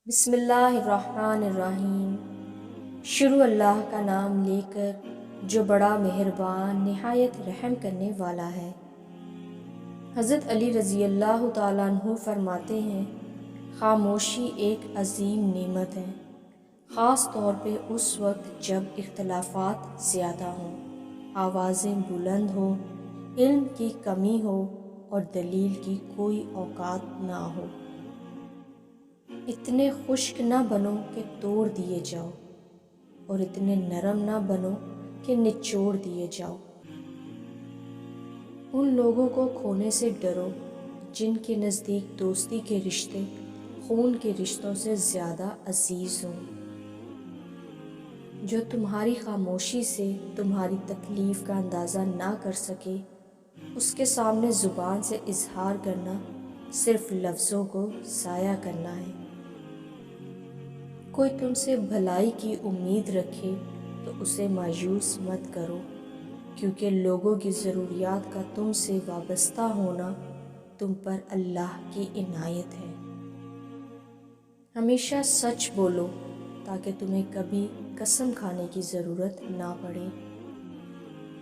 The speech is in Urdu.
بسم اللہ الرحمن الرحیم۔ شروع اللہ کا نام لے کر جو بڑا مہربان نہایت رحم کرنے والا ہے۔ حضرت علی رضی اللہ تعالیٰ عنہ فرماتے ہیں، خاموشی ایک عظیم نعمت ہے، خاص طور پہ اس وقت جب اختلافات زیادہ ہوں، آوازیں بلند ہوں، علم کی کمی ہو اور دلیل کی کوئی اوقات نہ ہو۔ اتنے خشک نہ بنو کہ توڑ دیے جاؤ، اور اتنے نرم نہ بنو کہ نچوڑ دیے جاؤ۔ ان لوگوں کو کھونے سے ڈرو جن کے نزدیک دوستی کے رشتے خون کے رشتوں سے زیادہ عزیز ہوں۔ جو تمہاری خاموشی سے تمہاری تکلیف کا اندازہ نہ کر سکے، اس کے سامنے زبان سے اظہار کرنا صرف لفظوں کو ضائع کرنا ہے۔ کوئی تم سے بھلائی کی امید رکھے تو اسے مایوس مت کرو، کیونکہ لوگوں کی ضروریات کا تم سے وابستہ ہونا تم پر اللہ کی عنایت ہے۔ ہمیشہ سچ بولو تاکہ تمہیں کبھی قسم کھانے کی ضرورت نہ پڑے۔